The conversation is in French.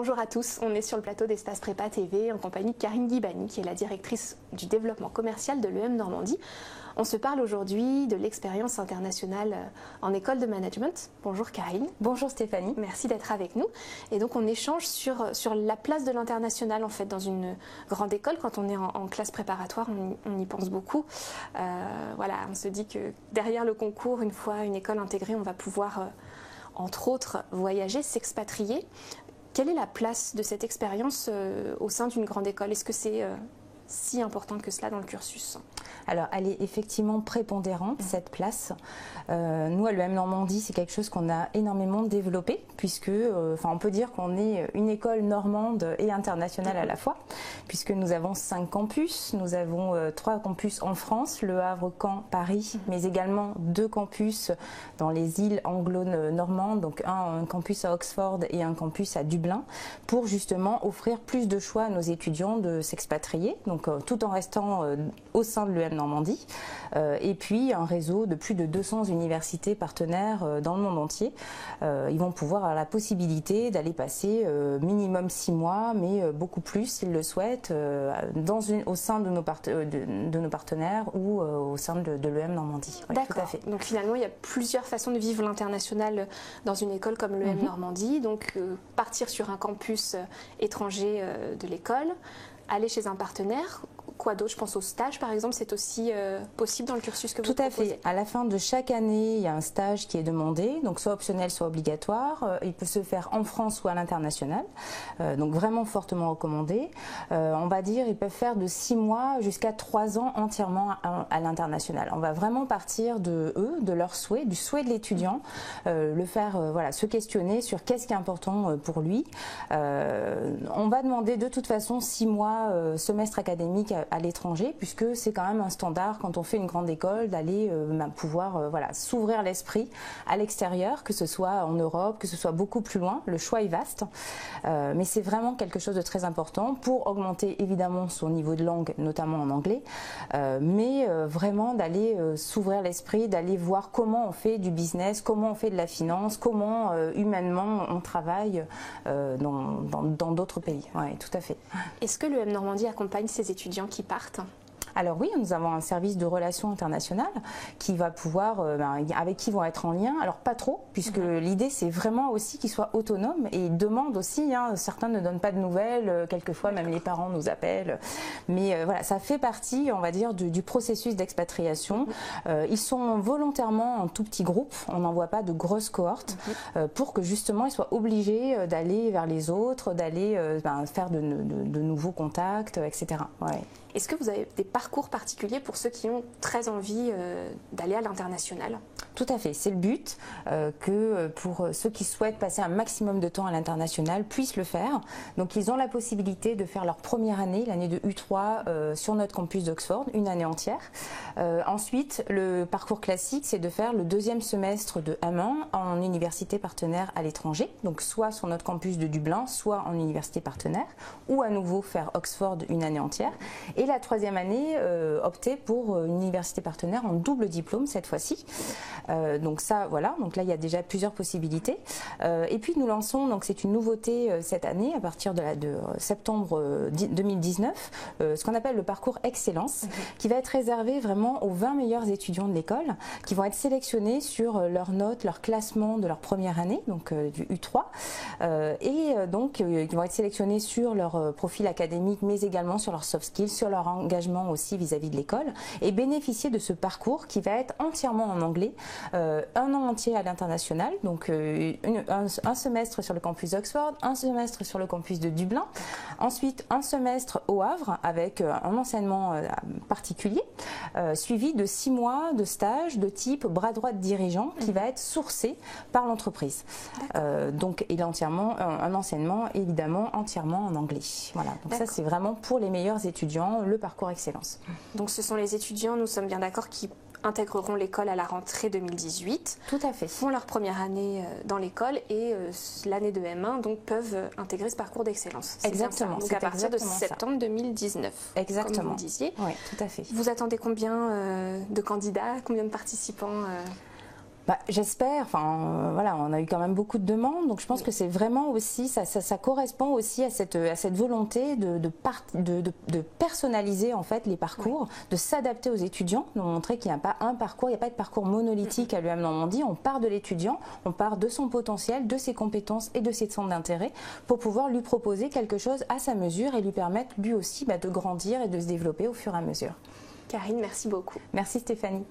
Bonjour à tous, on est sur le plateau d'Espace Prépa TV en compagnie de Karine Guibani qui est la directrice du développement commercial de l'EM Normandie. On se parle aujourd'hui de l'expérience internationale en école de management. Bonjour Karine. Bonjour Stéphanie. Merci d'être avec nous. Et donc on échange sur la place de l'international en fait dans une grande école. Quand on est en classe préparatoire, on y pense beaucoup. Voilà, on se dit que derrière le concours, une fois une école intégrée, on va pouvoir entre autres voyager, s'expatrier. Quelle est la place de cette expérience au sein d'une grande école? Est-ce que c'est si important que cela dans le cursus? Alors, elle est effectivement prépondérante, cette place. Nous, à l'EM Normandie, c'est quelque chose qu'on a énormément développé, puisque, on peut dire qu'on est une école normande et internationale à la fois, puisque nous avons 5 campus. Nous avons 3 campus en France, Le Havre, Caen, Paris, mais également 2 campus dans les îles anglo-normandes, donc un campus à Oxford et un campus à Dublin, pour justement offrir plus de choix à nos étudiants de s'expatrier, donc tout en restant au sein de l'EM Normandie, et puis un réseau de plus de 200 universités partenaires dans le monde entier. Ils vont pouvoir avoir la possibilité d'aller passer minimum 6 mois, mais beaucoup plus s'ils le souhaitent, au sein de nos partenaires ou au sein de l'EM Normandie. Oui, d'accord. Tout à fait. Donc finalement, il y a plusieurs façons de vivre l'international dans une école comme l'EM Normandie. Donc partir sur un campus étranger de l'école, aller chez un partenaire. Quoi d'autre? Je pense au stage par exemple, c'est aussi possible dans le cursus que vous proposez. Tout à fait. À la fin de chaque année, il y a un stage qui est demandé, donc soit optionnel, soit obligatoire. Il peut se faire en France ou à l'international, donc vraiment fortement recommandé. On va dire, ils peuvent faire de 6 mois jusqu'à 3 ans entièrement à l'international. On va vraiment partir de eux, de leur souhait, du souhait de l'étudiant, le faire, voilà, se questionner sur qu'est-ce qui est important pour lui. On va demander de toute façon 6 mois semestre académique à l'étranger, puisque c'est quand même un standard quand on fait une grande école d'aller pouvoir voilà, s'ouvrir l'esprit à l'extérieur, que ce soit en Europe, que ce soit beaucoup plus loin. Le choix est vaste, mais c'est vraiment quelque chose de très important pour augmenter évidemment son niveau de langue, notamment en anglais, mais vraiment d'aller s'ouvrir l'esprit, d'aller voir comment on fait du business, comment on fait de la finance, comment humainement on travaille dans d'autres pays. Ouais, tout à fait. Est-ce que l'EM Normandie accompagne ses étudiants qui partent? Alors oui, nous avons un service de relations internationales qui va pouvoir, avec qui ils vont être en lien. Alors pas trop, puisque l'idée c'est vraiment aussi qu'ils soient autonomes et ils demandent aussi, certains ne donnent pas de nouvelles, quelquefois même les parents nous appellent. Mais voilà, ça fait partie, on va dire, du processus d'expatriation. Ils sont volontairement en tout petit groupe, on n'envoie pas de grosses cohortes pour que justement ils soient obligés d'aller vers les autres, d'aller faire de nouveaux contacts, etc. Ouais. Est-ce que vous avez des parcours particuliers pour ceux qui ont très envie d'aller à l'international? Tout à fait, c'est le but que pour ceux qui souhaitent passer un maximum de temps à l'international puissent le faire. Donc ils ont la possibilité de faire leur première année, l'année de U3 sur notre campus d'Oxford, une année entière. Ensuite, le parcours classique, c'est de faire le 2e semestre de M1 en université partenaire à l'étranger, donc soit sur notre campus de Dublin, soit en université partenaire, ou à nouveau faire Oxford une année entière. Et la 3e année, opter pour une université partenaire en double diplôme cette fois-ci. Donc ça, voilà, donc là il y a déjà plusieurs possibilités. Et puis nous lançons, donc c'est une nouveauté cette année, à partir de septembre 2019, ce qu'on appelle le parcours Excellence, qui va être réservé vraiment aux 20 meilleurs étudiants de l'école, qui vont être sélectionnés sur leurs notes, leur classement de leur première année, donc du U3, et donc qui vont être sélectionnés sur leur profil académique, mais également sur leurs soft skills, sur leur engagement aussi vis-à-vis de l'école, et bénéficier de ce parcours qui va être entièrement en anglais, un an entier à l'international, donc un semestre sur le campus d'Oxford, un semestre sur le campus de Dublin, ensuite un semestre au Havre avec un enseignement particulier, suivi de 6 mois de stage de type bras droit de dirigeant qui va être sourcé par l'entreprise. Donc il est entièrement un enseignement évidemment entièrement en anglais. Voilà, donc ça c'est vraiment pour les meilleurs étudiants, le parcours Excellence. Donc ce sont les étudiants, nous sommes bien d'accord, qui intégreront l'école à la rentrée 2018. Tout à fait. Font leur première année dans l'école et l'année de M1 donc peuvent intégrer ce parcours d'excellence. Exactement. Donc à partir de septembre 2019. Exactement. Comme vous le disiez. Oui, tout à fait. Vous attendez combien de candidats, combien de participants J'espère, enfin voilà, on a eu quand même beaucoup de demandes, donc je pense que c'est vraiment aussi, ça correspond aussi à cette volonté de personnaliser en fait les parcours, de s'adapter aux étudiants, de montrer qu'il n'y a pas un parcours, il n'y a pas de parcours monolithique à l'UM Normandie, on part de l'étudiant, on part de son potentiel, de ses compétences et de ses centres d'intérêt pour pouvoir lui proposer quelque chose à sa mesure et lui permettre lui aussi de grandir et de se développer au fur et à mesure. Karine, merci beaucoup. Merci Stéphanie.